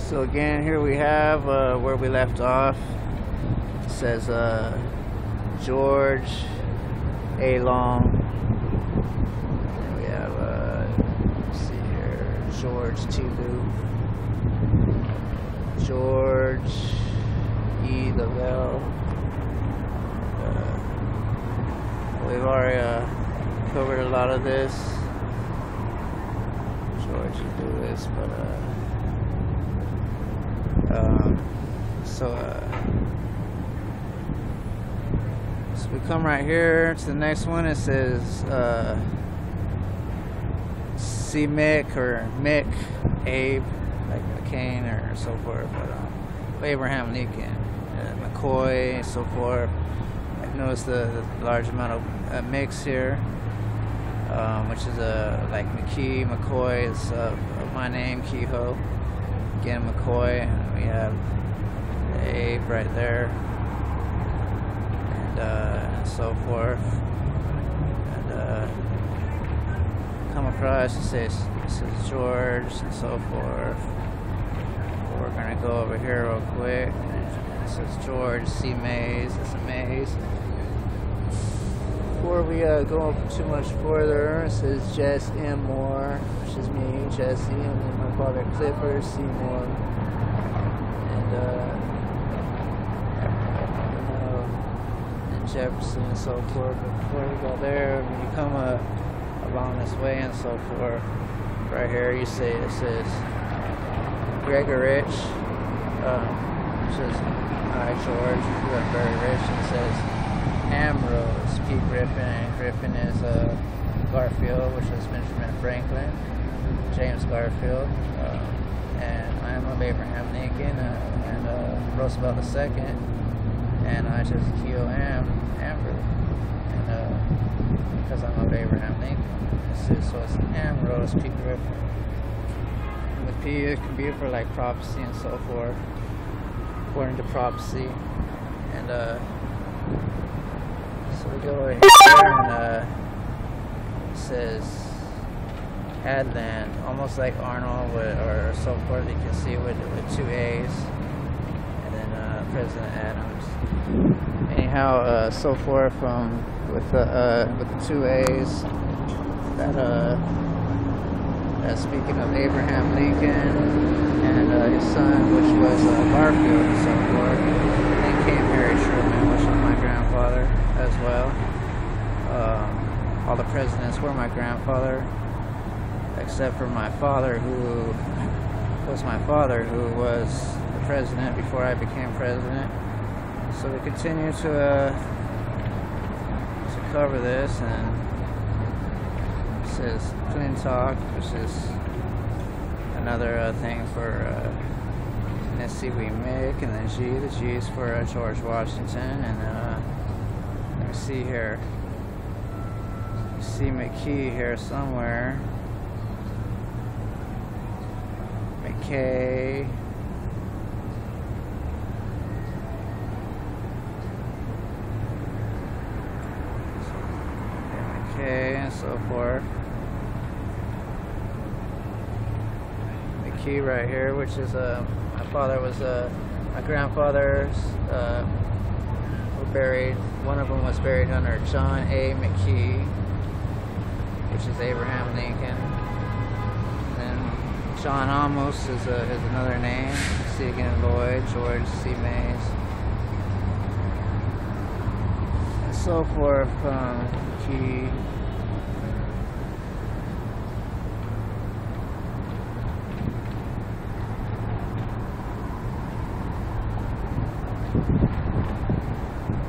So again, here we have where we left off. It says George A. Long. And we have, let's see here, George T. Lou. George E. Lavelle. We've already covered a lot of this. George E. Lewis, but so we come right here to the next one. It says C. Mick or Mick, Abe, like McCain or so forth, but Abraham Lincoln, McCoy, and so forth. I've noticed the large amount of mix here, which is like McKee, McCoy is my name, Kehoe. Again, McCoy. We have Abe right there, and so forth. And come across, it says this is George, and so forth. We're gonna go over here real quick. It says George C. Mays. It's a Mays. Before we go too much further, it says Jess M. Moore, which is me, Jesse, and then my father Clifford C. Moore, and Jefferson and so forth. But before we go there, when you come along this way and so forth, right here you see it says Gregor Rich, which is hi George, you are very rich. It says Ambrose, Pete Griffin, and Griffin is Garfield, which is Benjamin Franklin, James Garfield, and I am of Abraham Lincoln and Roosevelt II, and I just Kehoe Amber, and because I'm of Abraham Lincoln, so it's Ambrose, Pete Griffin. And the P it can be for like prophecy and so forth, according to prophecy, and so we go over here and it says Adland, almost like Arnold or so forth. You can see with 2 A's, and then President Adams. Anyhow, so forth with the 2 A's. That speaking of Abraham Lincoln and his son, which was Garfield and so forth. And came Harry Truman, which was my grandfather as well. All the presidents were my grandfather, except for my father, who was the president before I became president. So we continue to cover this, and it says Clintock, which is another thing for let's see, we make, and then G. The G is for George Washington, and let me see here. You see McKee here somewhere. McKay. McKay and so forth. McKee right here, which is my father was my grandfathers were buried. One of them was buried under John A. McKee, which is Abraham Lincoln. And then John Amos is another name. See again, Lloyd, George C. Mays, and so forth. McKee.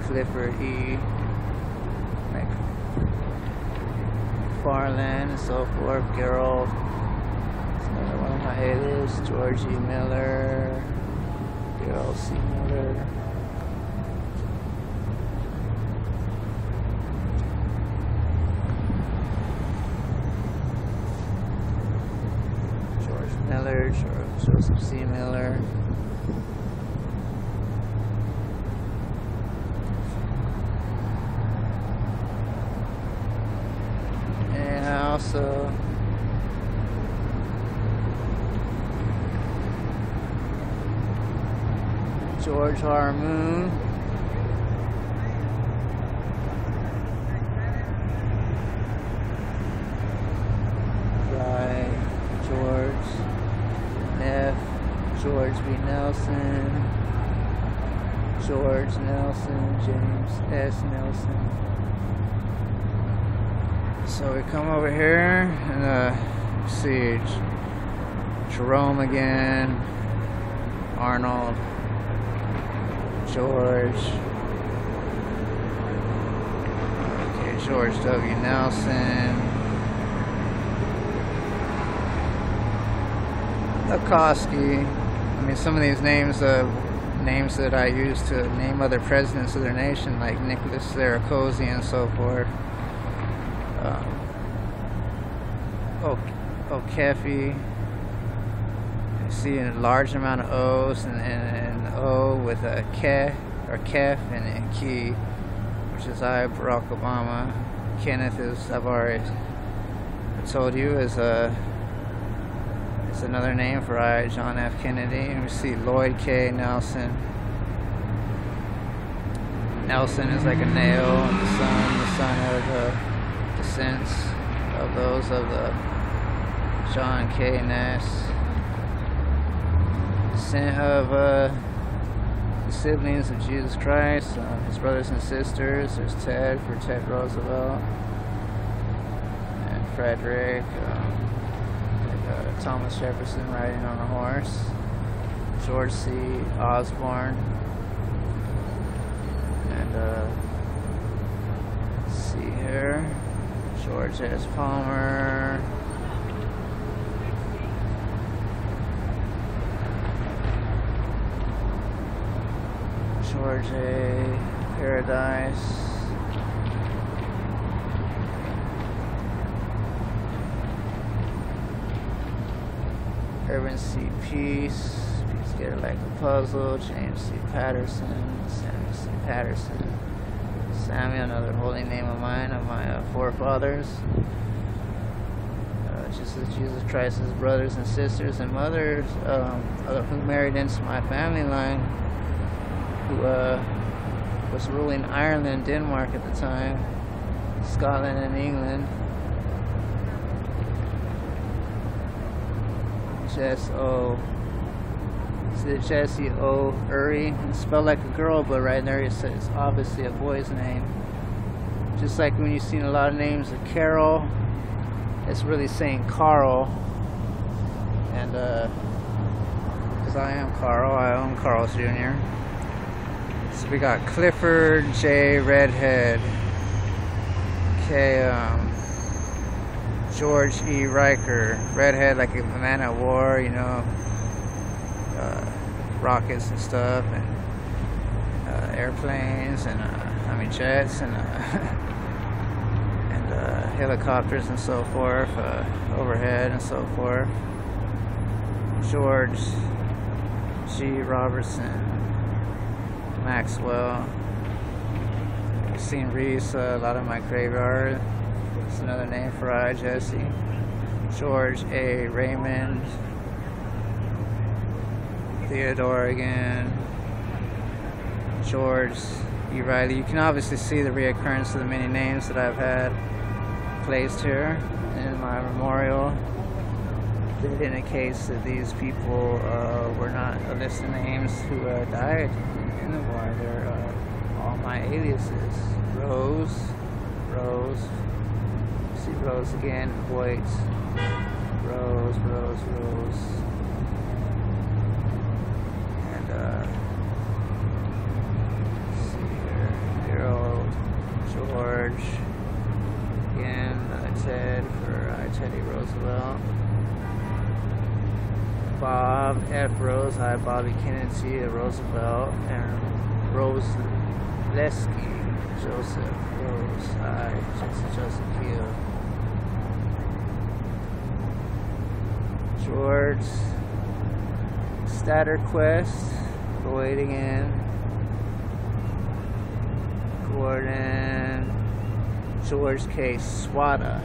Clifford E. McFarland and so forth. Gerald. That's another one of my aliases. George E. Miller. Gerald C. Miller. George Miller. Joseph C. Miller. also George Harmoon. Fry, George, Neff, George B. Nelson, George Nelson, James S. Nelson. So we come over here and see Jerome again, Arnold, George, okay, George W. Nelson, Lukoski. I mean, some of these names that I use to name other presidents of their nation, like Nicholas Sarkozy and so forth. O'Keefe. You see a large amount of O's and O with a Ke or Kef and a Key, which is I, Barack Obama. Kenneth is, I've already told you, is another name for I, John F. Kennedy. And we see Lloyd K. Nelson. Nelson is like a nail, and the son of the descents of those of the John K. Ness. Descent of the siblings of Jesus Christ, his brothers and sisters. There's Ted for Ted Roosevelt and Frederick. Thomas Jefferson riding on a horse. George C. Osborne. And let's see here. George S. Palmer. George A. Paradise. Irvin C. Peace. Peace Getter Like a Puzzle. James C. Patterson. Samuel C. Patterson. Samuel, another holy name of mine, of my forefathers. Just as Jesus Christ's brothers and sisters and mothers who married into my family line, who was ruling Ireland, Denmark at the time, Scotland and England. Jesse O. Uri. It's spelled like a girl, but right there it says obviously a boy's name. Just like when you've seen a lot of names of Carol, it's really saying Carl. And because I am Carl, I own Carl's Jr. So we got Clifford J. Redhead. Okay, George E. Riker. Redhead, like a man at war, you know, rockets and stuff, and airplanes, and jets, and helicopters and so forth, overhead and so forth. George G. Robertson. Maxwell. I've seen Reese a lot of my graveyard. It's another name for I, Jesse. George A. Raymond. Theodore again. George E. Riley. You can obviously see the reoccurrence of the many names that I've had placed here in my memorial. It indicates that these people were not a list of names who died in the war. They're all my aliases. Rose. See Rose again. Voight. Rose. And let's see here. Harold. George. Again, Ted for Teddy Roosevelt. Bob F. Rose, I, Bobby Kennedy, Roosevelt, and Rose Lesky, Joseph Rose, I, Joseph Kehoe. George Statterquest, Lloyd again. Gordon, George K. Swada,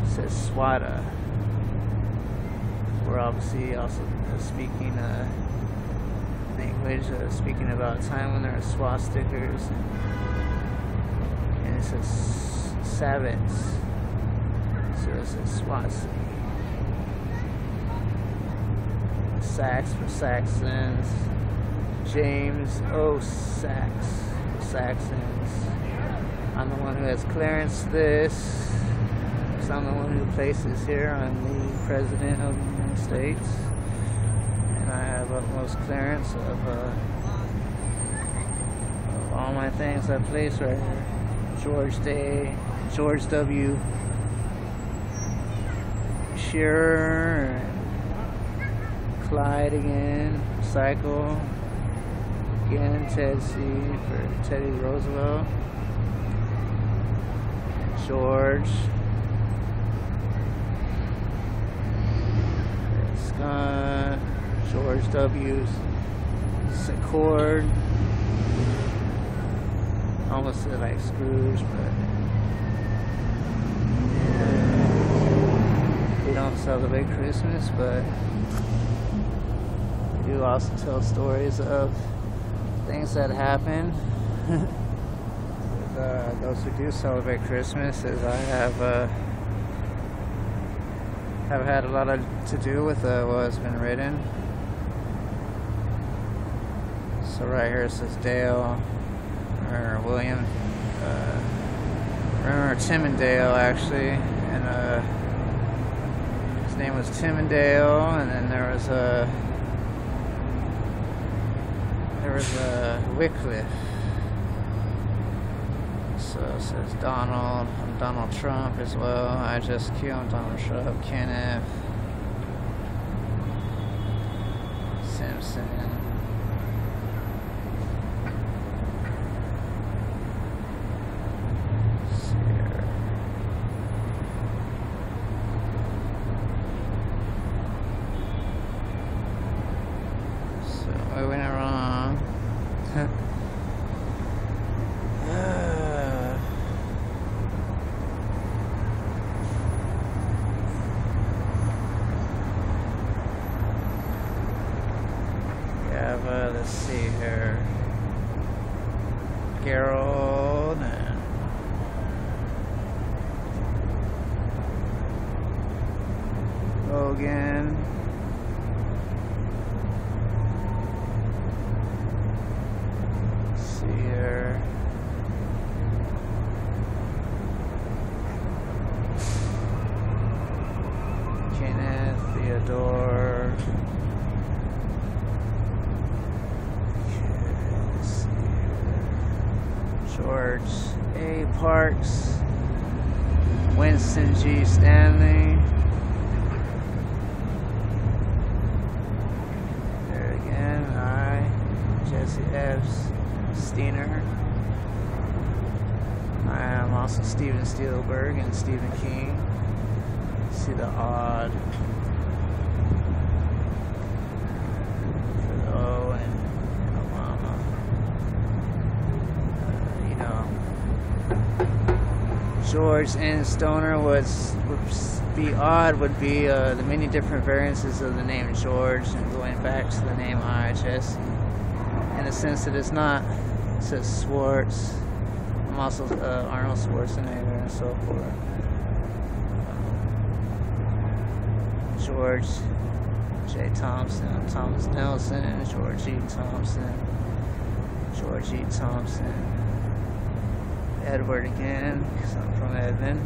it says Swada. We're obviously also speaking language, speaking about a time when there were swastikas, and it says Sabbats, so it says Swatsi. Sax for Saxons. James O. Sax, Saxons. I'm the one who has clearance to this. So I'm the one who places here. I'm the President of the United States. And I have utmost clearance of all my things I place right here. George W. Shearer, Clyde again, Cycle. Again, Ted C. for Teddy Roosevelt. George. Scott. George W. Secord. Almost said like Scrooge, but we don't celebrate Christmas, but we do also tell stories of things that happen. Those who do celebrate Christmas, as I have had a lot to do with what's been written. So right here it says Dale or William. Remember Tim and Dale actually, and his name was Tim and Dale, and then there was Wycliffe. So it says Donald. I'm Donald Trump as well. I just Kehoe. I'm Donald Trump. Kenneth Simpson. So I went wrong. Let's see here. Gerald and Logan. Let's see here. Kenneth, Theodore. George A. Parks, Winston G. Stanley. There again, Jesse F. Steiner. I am also Steven Spielberg and Stephen King. See the odd for the O and Obama. George N. Stoner would be odd, would be the many different variances of the name George and going back to the name IHS in the sense that it's not. It says Schwartz. I'm also Arnold Schwarzenegger and so forth. George J. Thompson, Thomas Nelson, George E. Thompson, George E. Thompson. Edward again, because I'm from Edmond.